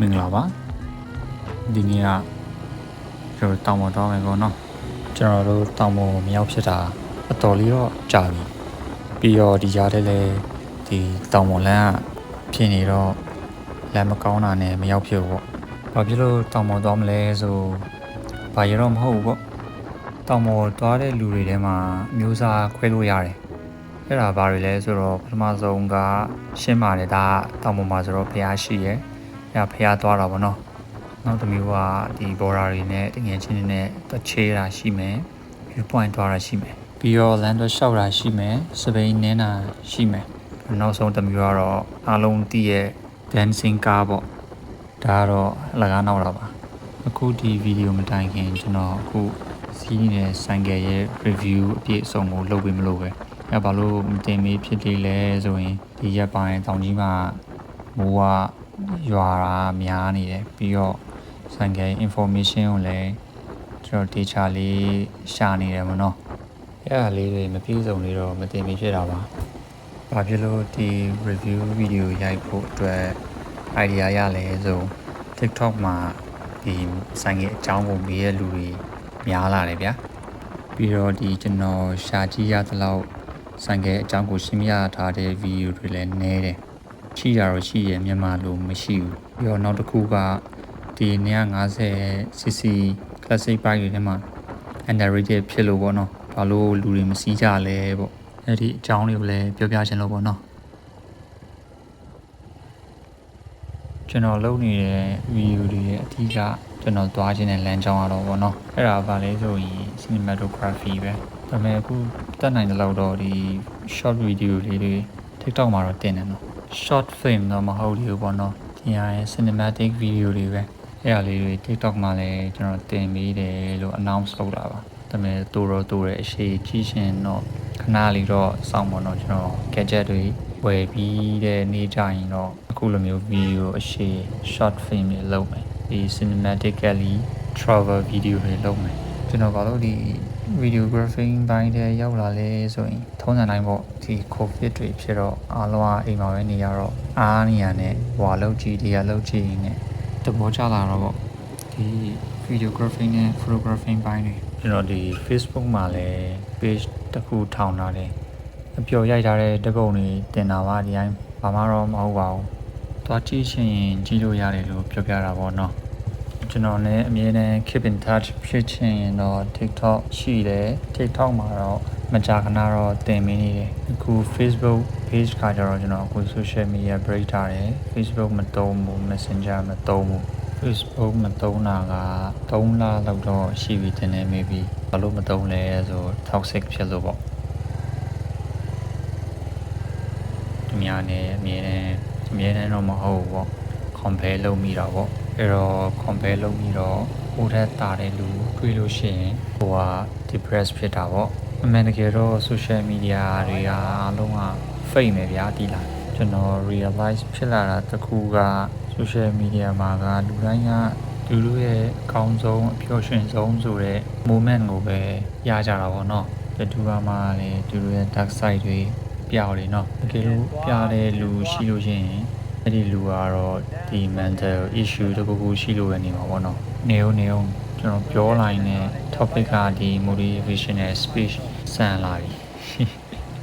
မင်္ဂလာပါဒီနေ့ကကျွန်တော်တောင်ပေါ်သွားမယ်ပေါ့နော်ကျွန်တော်တို့တောင်ပေါ်မရောက်ဖြစ်တာအတော်လေးတော့ကြာပြီပြီးတော့ဒီကြားထဲလဲဒီတောင်ပေါ်လမ်းကဖြစ်နေတော့လမ်းမကောင်းတာနဲ့မရောက်ဖြစ်ဘူးပေါ့ဘာဖြစ်လို့တောင်ပေါ်သွားမလဲဆိုဘာရတော့မဟုတ်ဘူးပေါ့တောင်ပေါ်သွားတဲ့လူတွေထဲမှာမျိုးစားခွဲလို့ရတယ်အဲ့ဒါဘာတွေလဲဆိုတော့ပထမဆုံးကရှင်းပါတယ်ဒါတောင်ပေါ်မှာဆိုတော့ဖျားရှိရယ်ဖျားသွားတာပေါ့နော်နောက်တစ်မျိုးကဒီ border တွေနဲ့တငယ်ချင်းတွေနဲ့တွချေးတာရှိမယ် view point သွားတာရှိမယ်ပြီးတော့ land တော့လျှောက်တာရှိမယ်စပိန်နင်းတာရှိမယ်နောက်ဆုံးတစ်မျိုးကတော့အားလုံးတည့်ရဲ့ dancing car ပေါ့ဒါကတော့အလကားနောက်တာပါအခုဒီဗီဒီယိုမတိုင်ခင်ကျွန်တော်အခုစီးနေတဲ့ဆိုင်ကယ်ရဲ့ review အပြည့်အစုံကိုလုပ်ပေးမလို့ပဲအဲ့ဘာလို့မတင်မေးဖြစ်သေးလဲဆိုရင်ဒီရက်ပိုင်းတောင်ကြီးမှာမိုးကရွာတာများနေတယ်ပြီးတော့ဆိုင်ကယ် information ကိုလည်းကျွန်တော် data လေးရှာနေတယ်မနော်အဲ့ဒါလေးတွေမပြည့်စုံနေတော့မတင်မိဖြစ်တာပါဘာဖြစ်လို့ဒီ review video ရိုက်ဖို့အတွက် idea ရလဲဆို TikTok မှာဒီဆိုင်ကယ်အကြောင်းကိုမေးရလူတွေများလာတယ်ဗျာပြီးတော့ဒီကျွန်တော်ရှာကြည့်ရသလောက်ဆိုင်ကယ်အကြောင်းကိုရှင်းပြထားတဲ့ video တွေလည်းနည်းတယ်ရှိရတော့ရှိရမြန်မာလိုမရှိဘူးပြီးတော့နောက်တစ်ခုကဒီ950cc classic bike တွေထဲမှာ underrated ဖြစ်လို့ပေါ့နော်ဘာလို့လူတွေမစီးကြလဲပေါ့အဲ့ဒီအကြောင်းတွေကိုလည်းပြောပြချင်လို့ပေါ့နော်ကျွန်တော်လုပ်နေတဲ့ video တွေရဲ့အထူးကကျွန်တော်သွားခြင်းတဲ့လမ်းကြောင်းရတော့ပေါ့နော်အဲ့ဒါဘာလဲဆိုရင် cinematography ပဲဒါပေမဲ့အခုတက်နိုင်တဲ့လောက်တော့ဒီ short video လေးတွေ TikTok မှာတော့တင်တယ်နော်short film တော့မဟုတ်ဘူးပေါ့နော်ဒီဟာရဲ့ cinematic video တွေပဲအဲ့ဒါလေးတွေ TikTok မှာလည်းကျွန်တော်တင်ပေးတယ်လို့ announce လုပ်တာပါဒါပေမဲ့တိုးတယ်အရှိကြီးရှင်တော့ခဏလေးတော့စောင့်ပါတော့ကျွန်တော် gadget တွေဝယ်ပြီးတဲ့နေ့ကျရင်တော့အခုလိုမျိုး video အရှိ short film တွေလုပ်မယ်ဒီ cinematically travel video တွေလုပ်မယ်ကျွန်တော်ဘာလို့ဒီ videography ဘိုင်းထဲရောက်လာလဲဆိုရင်ထုံးစံတိုင်းပေါ့ဒီ covid တွေဖြစ်တော့အားလုံးကအိမ်မှာပဲနေရတော့အားနေရနဲ့ဟွာလောက်ကြည့်တရားလောက်ကြည့်နေတဘောချလာတော့ပေါ့ဒီ videography နဲ့ photography ဘိုင်းတွေကျွန်တော်ဒီ Facebook မှာလည်း page တစ်ခုထောင်ထားတယ်အပျော်ရိုက်ထားတဲ့တကုံတွေတင်တာပါဒီတိုင်းဘာမှတော့မဟုတ်ပါဘူးသွားကြည့်ရှင်ကြည့်လို့ရတယ်လို့ပြောပြတာပေါ့နော်ကျွန်တော်လည်းအမြဲတမ်း keep in touch ဖြစ်ချင်ရင်တော့ TikTok ရှိတယ် TikTok မှာတော့မကြာခဏတော့တင်ပေးနေတယ်အခု Facebook page ကကြတော့ကျွန်တော်အခု social media break ထားတယ် Facebook မသုံးဘူး Messenger မသုံးဘူး Facebook မသုံးတာက3လလောက်တော့ရှိပြီတင်နေ maybe ဘာလို့မသုံးလဲဆို toxic ဖြစ်လို့ပေါ့ဒီများနဲ့အမြဲတမ်းတော့မဟုတ်ဘူးပေါ့ compare လုပ်မိတာပေါ့အဲ့တော့ compare လုပ်ပြီးတော့ဟိုထက်တာတဲ့လူတွေ့လို့ရှိရင်ဟိုက depress ဖြစ်တာပေါ့မ အမှန်တကယ်တော့ social media တွေကအားလုံးက fake ပဲဗျာဒီလားကျွန်တော် realize ဖြစ်လာတာတစ်ခုက social media မှာကလူတိုင်းကလူတို့ရဲ့အကောင်းဆုံးအပျော်ရွှင်ဆုံးဆိုတဲ့ moment ကိုပဲရကြတာပေါ့နော်ဘယ်သူမှလည်းသူတို့ရဲ့ dark side တွေပြတယ်နော်တကယ်လို့ပြတဲ့လူရှိလို့ရှိရင်အဲ့ဒီလူကတော့ဒီ mental issue တခုခုရှိလို့ပဲနေမှာပေါ့နော်နေအောင်ကျွန်တော်ပြောလိုက်တဲ့ topic ကဒီ motivational speech ဆန်လာပြီ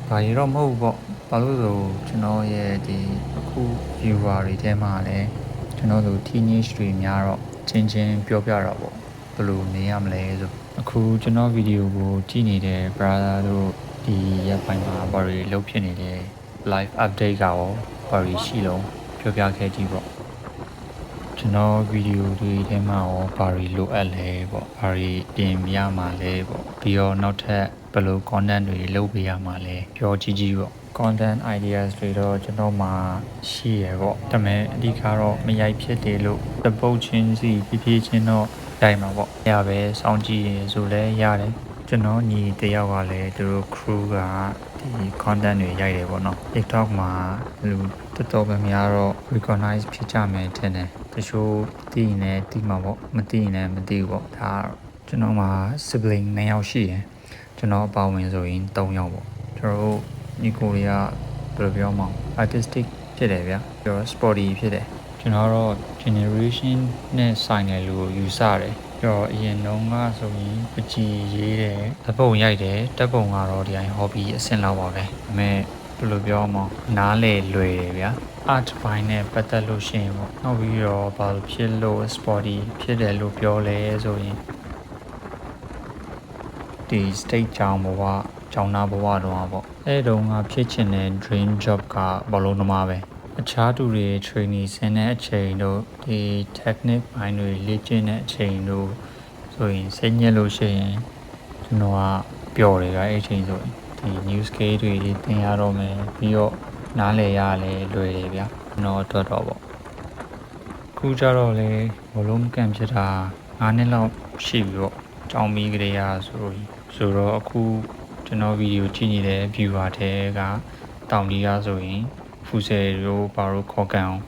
ဘာရတော့မဟုတ်ပေါ့ဘာလို့ဆိုကျွန်တော်ရဲ့ဒီအခု viewer တွေထဲမှာလည်းကျွန်တော်တို့ teenage တွေများတော့ချင်းပြောပြတာပေါ့ဘယ်လိုနေရမလဲဆိုအခုကျွန်တော်ဗီဒီယိုကိုကြည့်နေတဲ့ brother တို့ဒီရက်ပိုင်းမှာဘာတွေလုပ်ဖြစ်နေလဲ live update ကရောဘာတွေရှိလုံးပြောပြခဲ့ကြည့်ပေါ့ကျွန်တော်ဗီဒီယိုတွေထဲမှာရောဘာတွေလိုအပ်လဲပေါ့ဘာတွေပြင်ပြရမှာလဲပေါ့ပြီးတော့နောက်ထပ်ဘယ်လို content တွေလုပ်ပေးရမှာလဲပြောကြည့်ပေါ့ content ideas တွေတော့ကျွန်တော်မှာရှိရပေါ့ဒါပေမဲ့အဓိကတော့မရိုက်ဖြစ်တယ်လို့တပုတ်ချင်းစီဖြည်းချင်းတော့တိုင်မှာပေါ့ရပဲစောင့်ကြည့်ရဆိုလဲရတယ်ကျွန်တော်ညီတယောက်ကလည်းသူတို့ crew ကဒီ content တွေရိုက်တယ်ပေါ့နော် TikTok မှာလူတော်တော်များတော့ recognize ဖြစ်ကြမယ်ထင်တယ်တချို့သိရင်လည်းသိမှာပေါ့မသိရင်လည်းမသိဘူးပေါ့ဒါကျွန်တော်မှာ sibling 2ယောက်ရှိရယ်ကျွန်တော်အပါဝင်ဆိုရင်3ယောက်ပေါ့ကျွန်တော်တို့ညီကိုတွေကဘယ်လိုပြောမလဲ artistic ဖြစ်တယ်ဗျာပြော sporty ဖြစ်တယ်ကျွန်တော်တော့ generation နဲ့ဆိုင်တယ်လို့ယူဆတယ်ပြောအရင်တုန်းကဆိုရင်ပကြီးရေးတယ်ဓပုံရိုက်တယ်ဓပုံကတော့ဒီအိုင် hobby အဆင့်လောက်ပါပဲဒါပေမဲ့ဘယ်လိုပြောမလဲနားလေလွယ်တယ်ဗျာ art ဘိုင်းနဲ့ပတ်သက်လို့ရှိရင်ပေါ့နောက်ပြီးတော့ဘာလို့ဖြစ်လို့ sporty ဖြစ်တယ်လို့ပြောလဲဆိုရင်ဒီ state ကြောင်ဘဝကျောင်းသားဘဝတော့ပေါ့အဲ့တုန်းကဖြစ်ချင်တဲ့ dream job ကဘောလုံးသမားပဲအခြားသူတွေ training ဆင်းတဲ့အချိန်တို့ဒီ technique ဘိုင်းတွေလေ့ကျင့်တဲ့အချိန်တို့ဆိုရင်စိတ်ညစ်လို့ရှိရင်ကျွန်တော်ကပျော်တယ်ဗျအဲ့အချိန်ဆိုရင်ဒီ new skill တွေသင်ရတော့မယ်ပြီးတော့နားလည်ရလဲလွယ်တယ်ဗျကျွန်တော်အတွက်တော့ပေါ့ခုကြတော့လေဘောလုံးကန်ဖြစ်တာ9နှစ်လောက်ရှိပြီပေါ့ကြောင်မီကလေးရဆိုတော့အခုကျွန်တော်ဗီဒီယိုကြည့်နေတဲ့ viewer ထဲကတောင်ကြီးရဆိုရင်ဖူဆယ်တို့ဘာလို့ခေါ်ကန်အောင်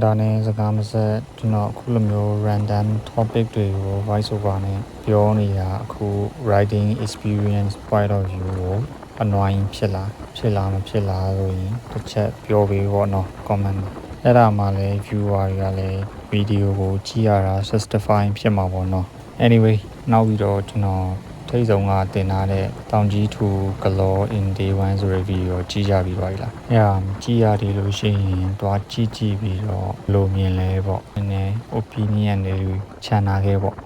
ဒါနဲ့စကားမဆက်ကျွန်တော်အခုလိုမျိုး random topic တွေကို voice over နဲ့ပြောနေတာအခု writing experience point of view ကို annoying ဖြစ်လာမဖြစ်လာဆိုရင်တစ်ချက်ပြောပေးပေါ့နော် comment အဲ့ဒါမှလည်း viewer တွေကလည်းဗီဒီယိုကိုကြည့်ရတာ satisfying ဖြစ်မှာပေါ့နော် anyway နောက်ပြီးတော့ကျွန်တော်ထိတ်ဆုံးကတင်ထားတဲ့တောင်ကြီးထူ Glow in Day 1ဆိုတဲ့ဗီဒီယိုကြည့်ကြပြီးပါလားအဲ့ဒါကြည့်ရတယ်လို့ရှိရင်တွားကြည့်ပြီးတော့လိုမြင်လဲပေါ့နည်း opinion တွေချန်နာခဲ့ပေါ့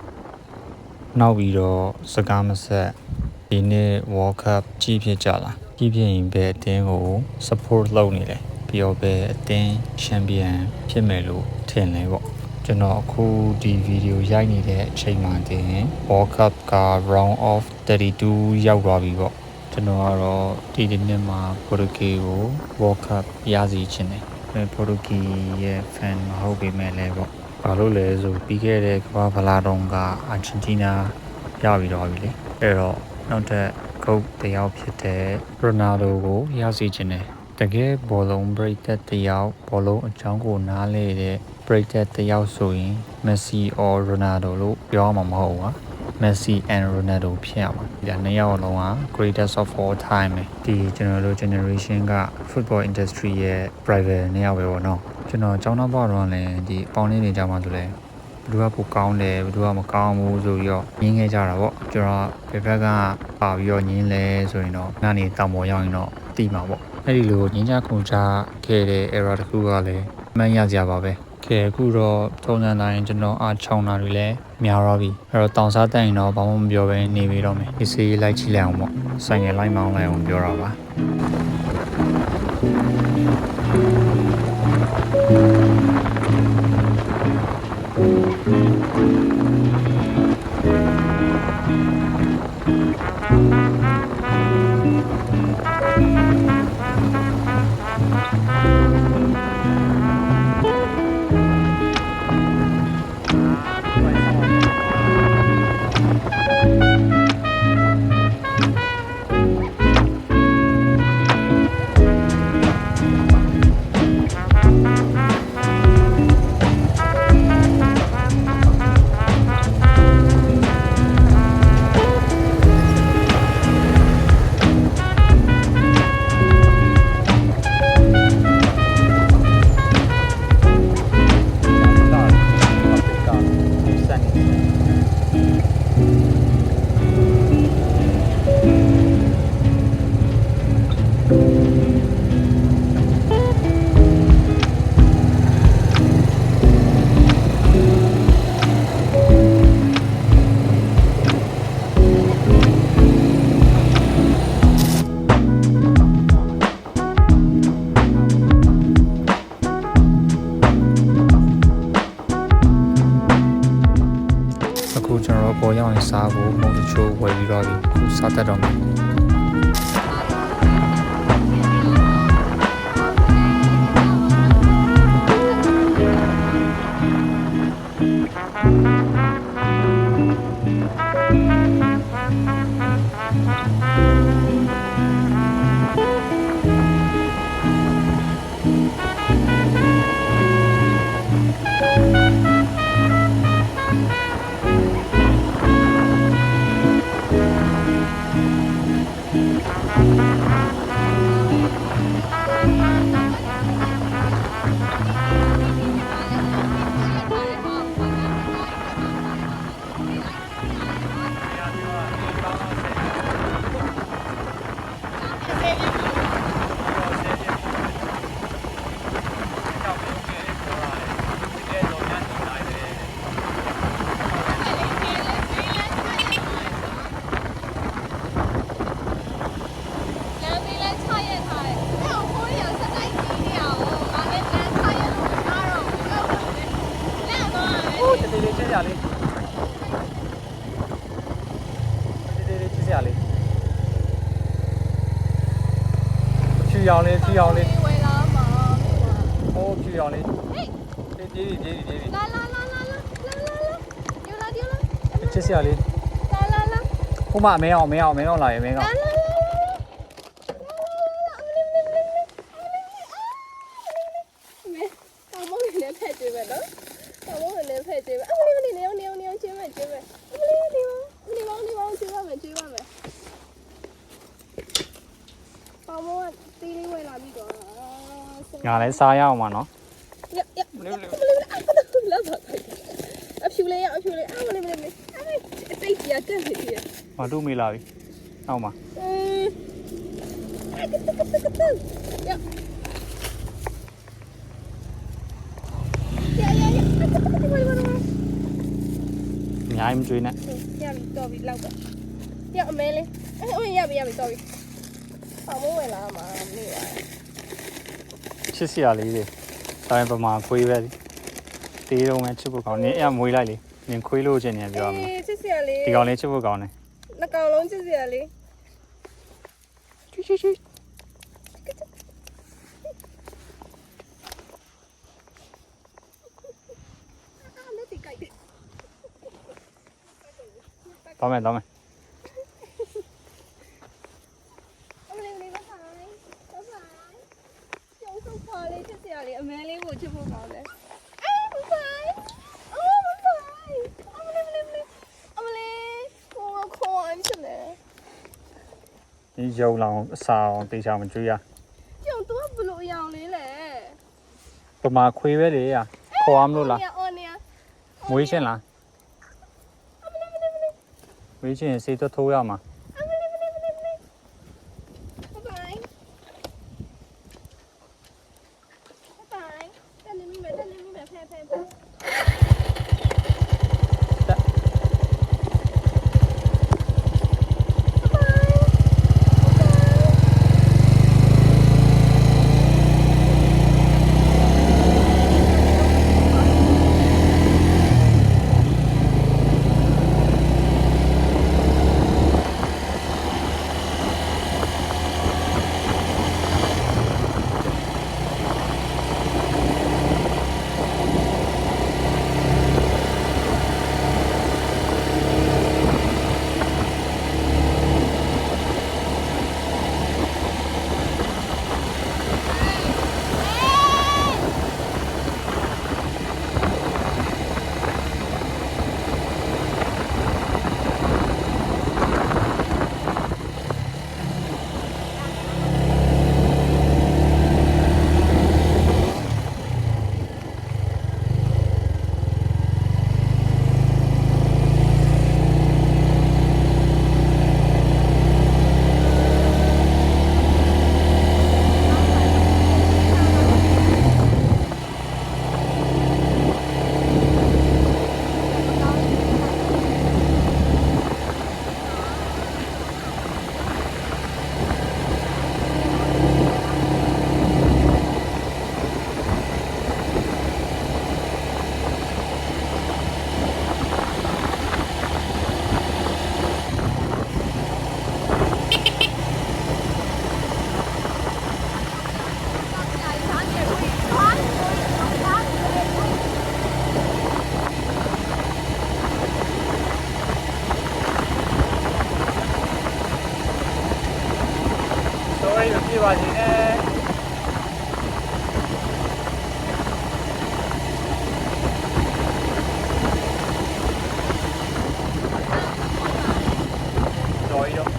နောက်ပြီးတော့စကားမဆက်ဒီနေ့ World Cup ကြည့်ဖြစ်ကြလားကြည့်ဖြစ်ရင်ပဲအတင်းကို support လုပ်နေတယ်ပြီးတော့ပဲအတင်း champion ဖြစ်မယ်လို့ထင်လဲပေါ့ကျွန်တော်အခုဒီဗီဒီယိုရိုက်နေတဲ့အချိန်မှာတင် World Cup က round of 32ရောက်သွားပြီပေါ့ကျွန်တော်ကတော့ဒီနေ့မှာ Portugal ကို World Cup ရစီချင်တယ်Portugal ရဲ့ fan မဟုတ်ပေမဲ့လည်းပေါ့ဘာလို့လဲဆိုပြီးခဲ့တဲ့ကမ္ဘာဖလားတုန်းက Argentina ရပြီးတော့ပြီလေအဲ့တော့နောက်ထပ် coach တယောက်ဖြစ်တဲ့ Ronaldo ကိုရစီချင်တယ်တကယ်ဘောလုံး break တဲ့တယောက်ဘောလုံးအကြောင်းကိုနားလေတဲ့ break တဲ့တယောက်ဆိုရင် Messi or Ronaldo လို့ပြောမှာမဟုတ်ဘူး Messi and Ronaldo ဖြစ်ရမှာဒီနှစ်ယောက်လုံးက greatest of all time ပဲဒီကျွန်တော်တို့ generation က football industry ရဲ့ private နှစ်ယောက်ပဲပေါ့နော်ကျွန်တော်ကျောင်းသားဘဝတော့လည်းဒီအပေါင်းလေးတွေကြောင်းမှဆိုလဲဘယ်သူကပိုကောင်းတယ်ဘယ်သူကမကောင်းဘူးဆိုပြီးတော့ညင်းခဲ့ကြတာပေါ့ကျွန်တော်ဘယ်ဘက်ကပါပြီးတော့ညင်းလဲဆိုရင်တော့နားနေတောင်ပေါ်ရောက်ရင်တော့တီးမှာပေါ့အဲ့ဒီလိုညင်းချခုန်ချခဲ့တဲ့ error တစ်ခုကလည်းမှန်းရကြပါပဲကဲအခုတော့ထုံစံတိုင်းကျွန်တော်အားချောင်းတာတွေလည်းများတော့ပြီအဲ့တော့တောင်စားတက်ရင်တော့ဘာမှမပြောဘဲနေပြီးတော့မယ်ဒီစီးလိုက်ကြည့်လိုက်အောင်ပေါ့ဆိုင်ငယ်လိုက်မောင်းလိုက်အောင်ပြောတာပါ စားဖို့မုံတချို့ဝယ်ပြီးတော့ခုစားတတ်တော့မယ်ဖြူအောင်လေးဖြူအောင်လေးဝယ်လာမှာဟိုးဖြူအောင်လေးပြေးလာချစ်စရာလေးလာဟိုမှာမဲအောင်လာရေမဲကောင်ငါလည်းစားရအောင်ပါနော်အဖြူလေးအမလေးအတိတ်ပြတ်နေပြီမတို့မေးလာပြီအောက်မှာညာမကျွေးနဲ့ရပြီတော့ပြီလောက်တော့ရအမဲလေးရပြီတော့ပြီပေါမိုးဝင်လာမှာနေရချစ်စရာလေးတွေဒါပေမဲ့ပမာခွေးပဲတေးတော့မှချစ်ဖို့ကောင်းနေအဲ့မွေးလိုက်လေနင်ခွေးလို့ခြင်းနေပြောရမယ်ချစ်စရာလေးဒီကောင်လေးချစ်ဖို့ကောင်းတယ်နှစ်ကောင်လုံးချစ်စရာလေးချွတော့မယ်အမလေးချစ်စရာလေးအမဲလေးကိုချစ်ဖို့ကောင်းတယ်ဒီရုံလောင်အစာအောင်တေချာမကျွေးရကျုံသူကဘလို့အယောင်လေးလဲပမာခွေးပဲလေရခေါ်အောင်လို့လားမွေးချင်းလားမွေးချင်းစေးတော့ထိုးရမှာ ပြေပါစေနဲ့တော်ရော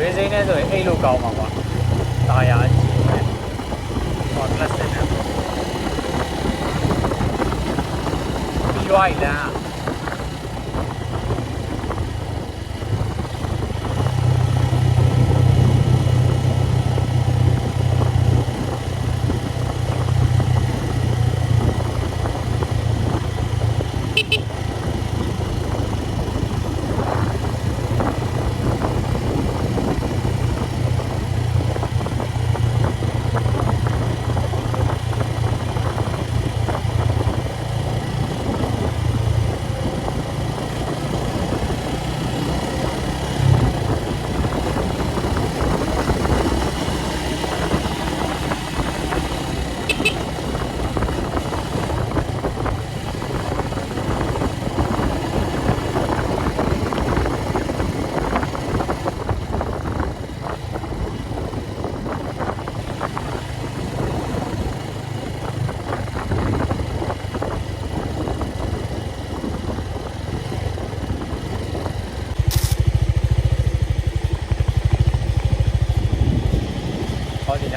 ရေစိမ်းနဲ့ဆိုရင်အိတ်လို့ကောင်းမှာပါတာယာအကြီးပဲဟောကလပ်စစ်နဲ့ပြီးသွားပြီလား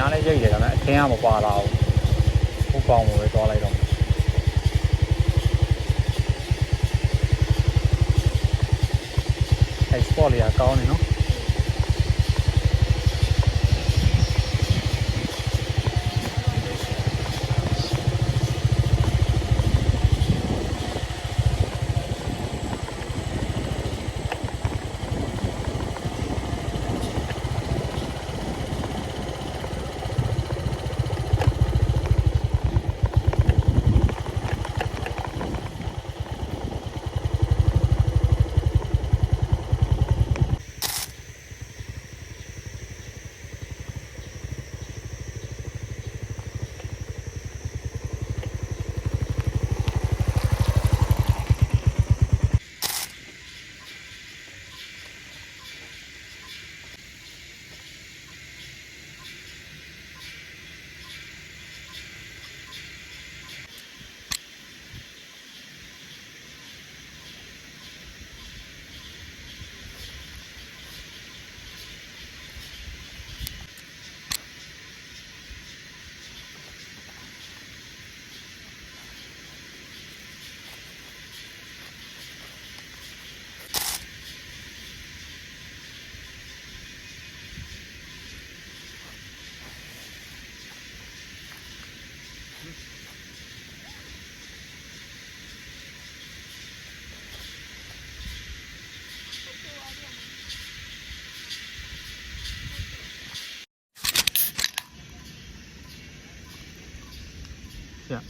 ညားလေးရိတ်တယ်ဒါပေမဲ့အခင်းကမပါလာဘူးဟိုကောင်ကိုပဲသွားလိုက်တော့အဲ့စပေါ်လေးကကောင်းနေနော် Yeah.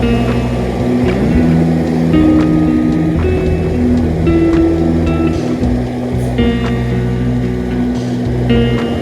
။